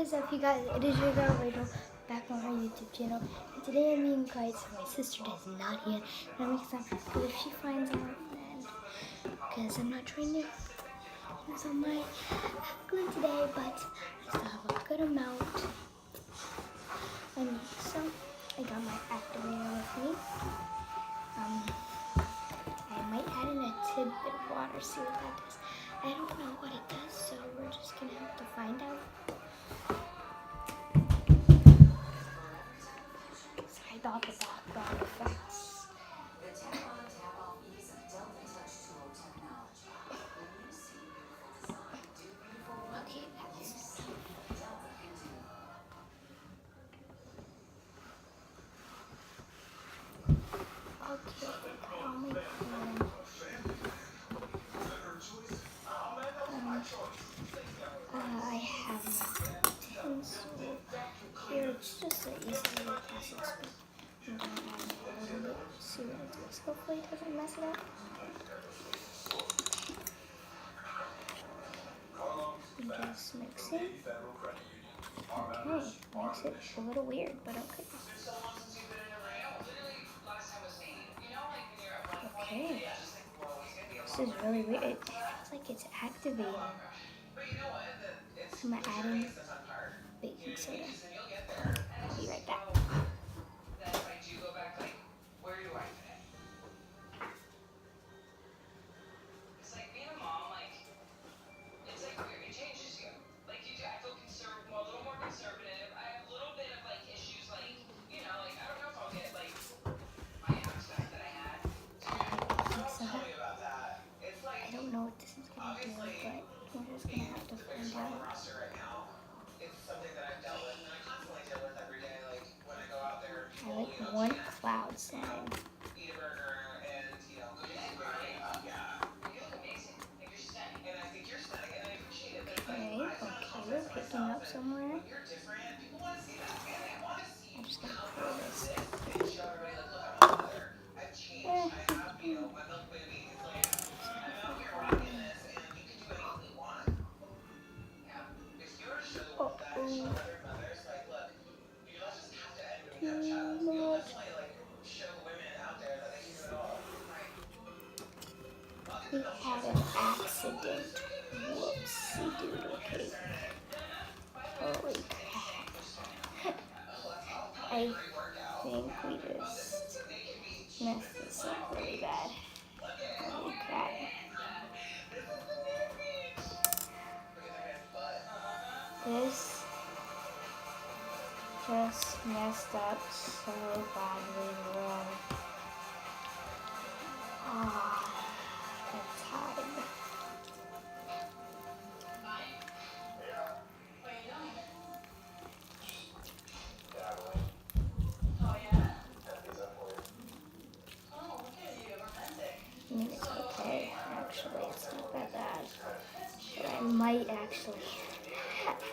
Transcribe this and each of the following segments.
is up, you guys? It is your girl Rachel back on her YouTube channel, and today I'm being quiet so my sister does not hear. That makes sense because if she finds out, then because I'm not trying to use all my glue today, but I still have a good amount. And so I got my activator with me. I might add in a tidbit of water, see what that does. I don't know what it does, so we're just gonna have to find out. Sorry about the background effects. Okay, guys. Okay, got all my plan. I have my pencil here. It's just an easy little plastic spoon. I'm gonna add a little bit, see what it does. Hopefully it doesn't mess it up. And just mix it. Okay, makes it a little weird, but okay. Okay, this is really weird. It feels like it's activated. I'm gonna add in baking soda. I'll be right back. I don't know what this is gonna do, but we're just gonna have to find out. I like one cloud slime. Okay, we're picking up somewhere. I'm just gonna pour this. We had an accident. Whoopsie doodle cake. Holy crap. I think we just messed this up really bad. Holy crap. This just messed up so badly, bro. That's hard. I mean, it's okay. Actually, it's not that bad. But I might actually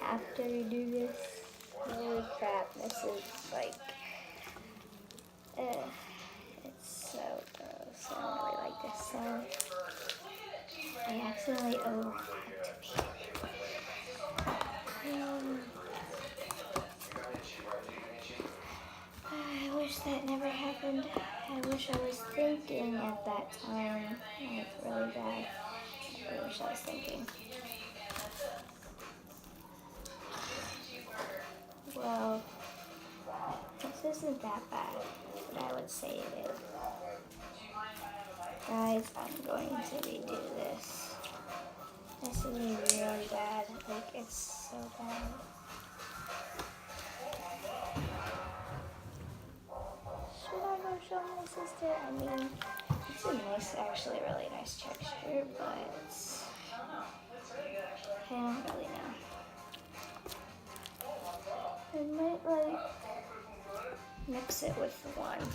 have to redo this. Holy crap, this is like, it's so gross. I don't really like this sound. I accidentally overactivated. I wish that never happened. I wish I was thinking at that time. Like, really bad. I wish I was thinking. Well, this isn't that bad, but I would say it is. Guys, I'm going to redo this. This is really bad. Like, it's so bad. Should I go show my sister? I mean, it's a nice, actually really nice texture, but I don't really know. I might like mix it with one.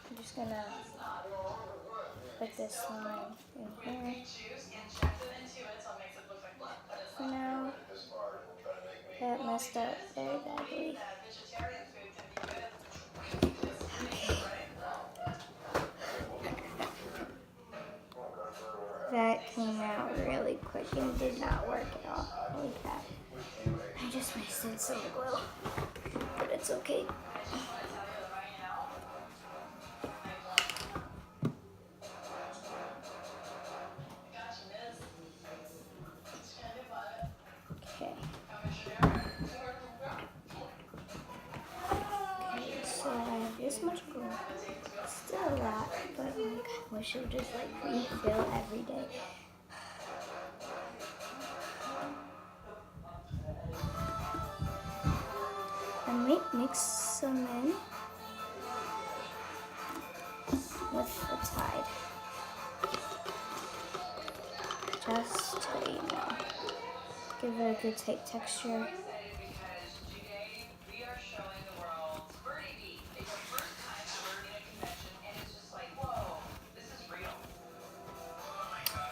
I'm just gonna put this slime in here for now. That messed up very badly. Okay. that came out really quick and did not work at all like that. I just wasted some glue, but it's okay. Okay. Okay, so I have this much glue. Still a lot, but like, I wish it would just like refill every day. I might mix some in with the Tide. Just to, give it a good tight texture.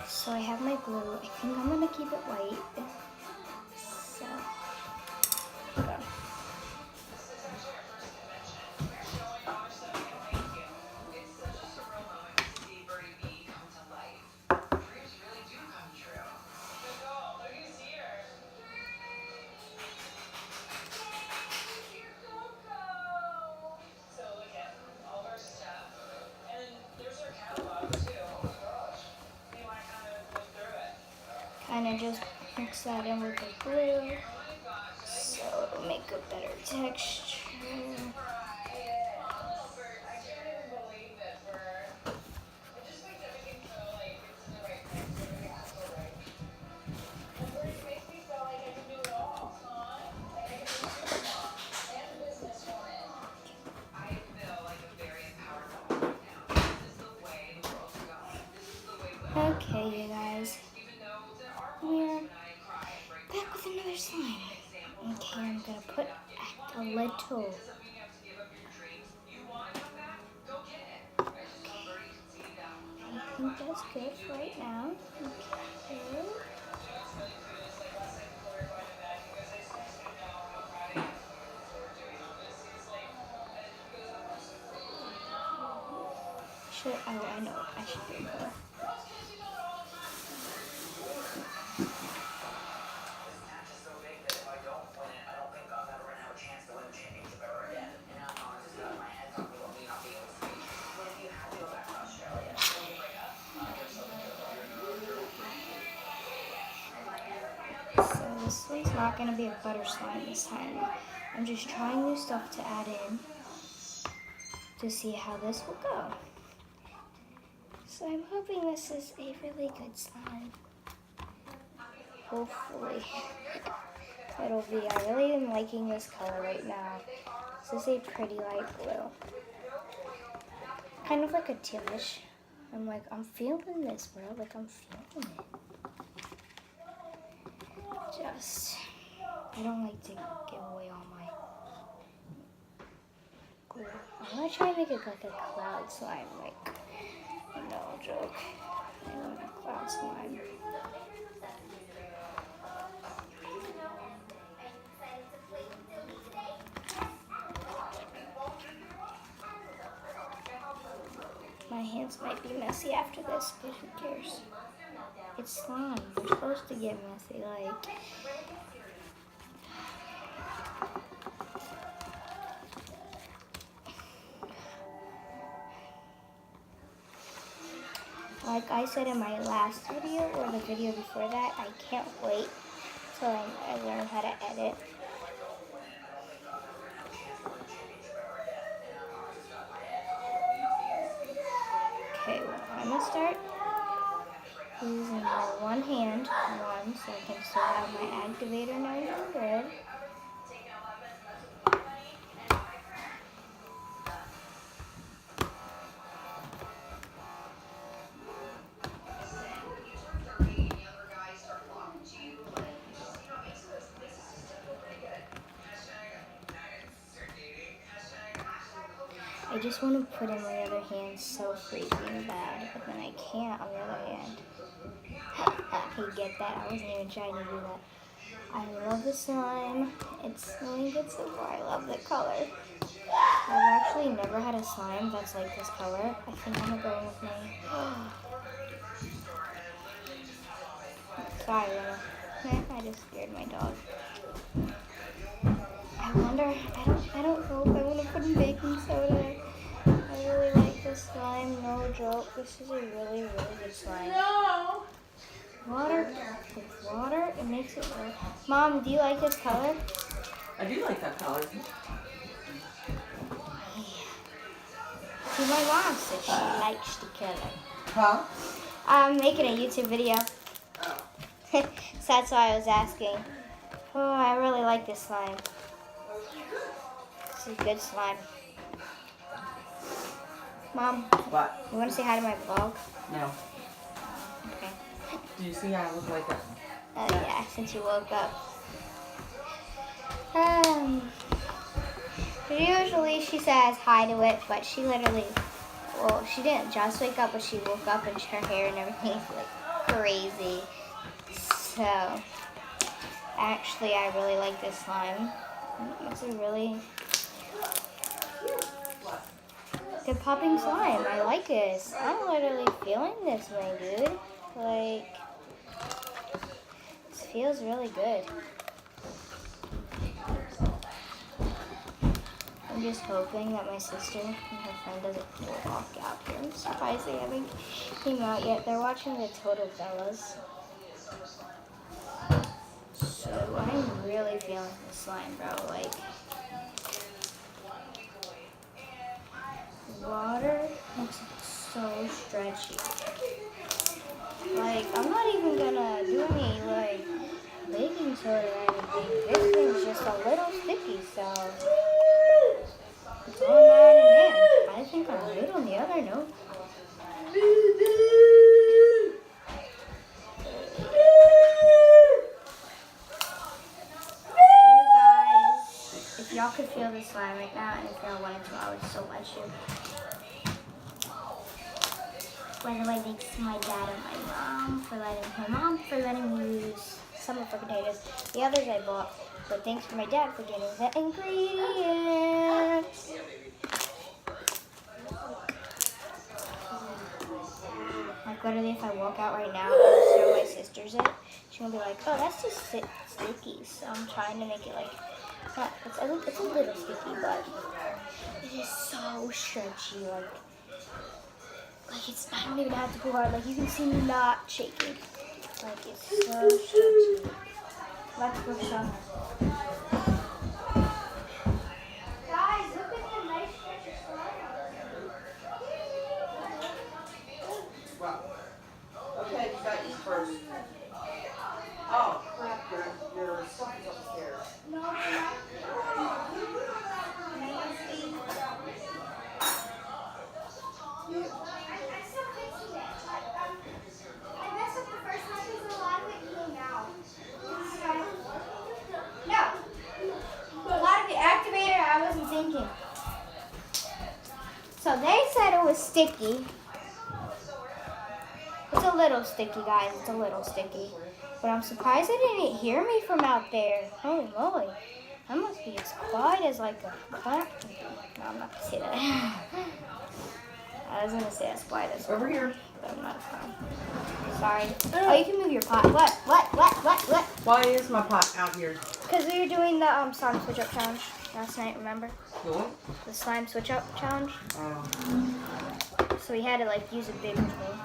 So I have my glue. I think I'm gonna keep it white. So, hold on. Kind of just mix that in with the glue so it'll make a better texture. Okay, you guys, we're back with another slime. Okay, I'm gonna put a little. I think that's good for right now. Okay. I know, I should do more. So this one's not going to be a butter slime this time. I'm just trying new stuff to add in to see how this will go. So I'm hoping this is a really good slime. Hopefully it'll be. I really am liking this color right now. This is a pretty light blue. Kind of like a tealish. I'm feeling this, bro. Like, I'm feeling it. I don't like to give away all my glue. I'm gonna try and make it like a cloud slime, like, no joke. Cloud slime. My hands might be messy after this, but who cares? It's slime. They're supposed to get messy, like I said in my last video, or the video before that, I can't wait till I learn how to edit. Okay, well, I'm gonna start using my one hand, so I can still have my activator nice and good. I just want to put in my other hand so freaking bad, but then I can't on the other hand. Okay, get that? I wasn't even trying to do that. I love the slime. It's really good so far. I love the color. I've actually never had a slime that's like this color. I think I'm going with my Sorry, Luna. I just scared my dog. I wonder, I don't know if I want to put in baking soda. I really like this slime, no joke. This is a really, really good slime. No. Water, with water, it makes it work. Mom, do you like this color? I do like that color. See, my mom says she likes the color. Huh? I'm making a YouTube video. Oh. So that's why I was asking. Oh, I really like this slime. This is good slime. Mom, What? you want to say hi to my vlog? No. Okay. Do you see how I look like that? Oh yeah, since you woke up. Usually she says hi to it, but she literally, well, she didn't just wake up, but she woke up and her hair and everything is like crazy. So, actually, I really like this slime. It's a really good popping slime. I like this. I'm literally feeling this way, dude. Like, this feels really good. I'm just hoping that my sister and her friend doesn't walk out here. I'm surprised they haven't came out yet. They're watching the Total Fellas. So I'm really feeling the slime, bro. Like, water makes it so stretchy. Like, I'm not even gonna do any, like, baking soda or anything. This thing's just a little sticky, so it's all I'm adding in. I think I'm good on the other note. If y'all could feel the slime right now, and if y'all wanted to, I would so let you. By the way, thanks to my dad and my mom for letting me use some of her potatoes. The others I bought, but thanks to my dad for getting the ingredients. Like literally, if I walk out right now and show my sisters it, she's gonna be like, "Oh, that's just sticky." So I'm trying to make it like, it's a little sticky, but it is so stretchy. Like it's, I don't even have to pull hard. Like you can see me not shaking. Like it's so stretchy. Let's go some. Guys, look at the nice stretchy slime. Well, okay, you gotta eat first. Oh, crap, your stuff is upstairs. No, you're not. Thinking. So they said it was sticky. It's a little sticky, guys. It's a little sticky. But I'm surprised they didn't hear me from out there. Holy moly. I must be as quiet as like a clap. No, I'm not going to say that. I was going to say as quiet as Over here. But I'm not sorry. Oh, you can move your pot. What? Why is my pot out here? Because we were doing the slime switch up challenge last night, remember? The what? The slime switch up challenge. Oh. So we had to like use a bigger thing.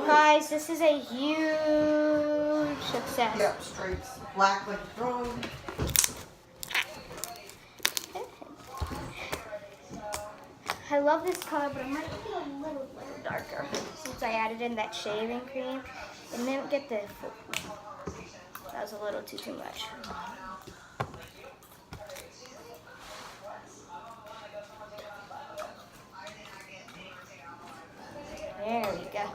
Guys, this is a huge success. Yep, straight black like a throne. I love this color, but I might feel a little darker since I added in that shaving cream. And then get the, that was a little too much. There we go.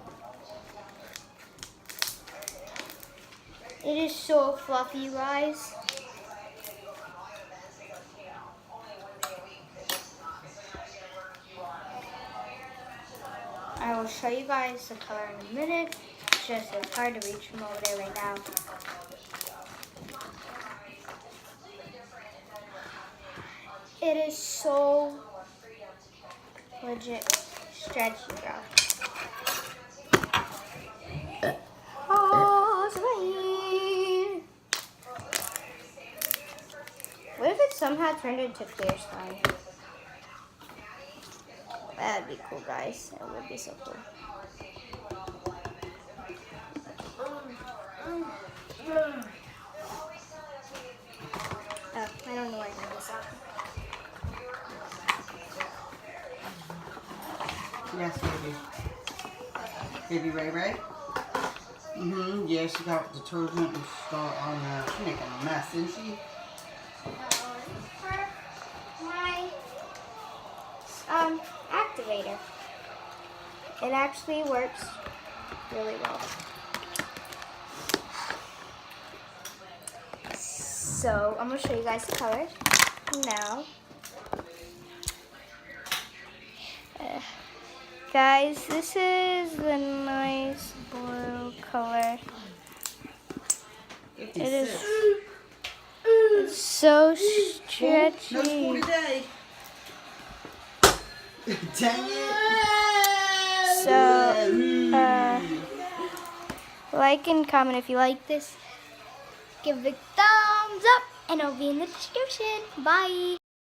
It is so fluffy, you guys. I will show you guys the color in a minute. It's just it's hard to reach from over there right now. It is so legit stretchy, bro. Oh, somehow turned into clear slime. That'd be cool, guys. That would be so cool. Oh, I don't know where I got this out. Yes, baby. Baby Ray Ray? Mm-hmm. Yeah, she got detergent and stuff on there. She's making a mess, isn't she? For my activator. It actually works really well. So I'm gonna show you guys the colors now. Guys, this is the nice blue color. It is it's so stretchy. No school today. Dang it. So, like and comment if you like this. Give a big thumbs up, and it'll be in the description. Bye.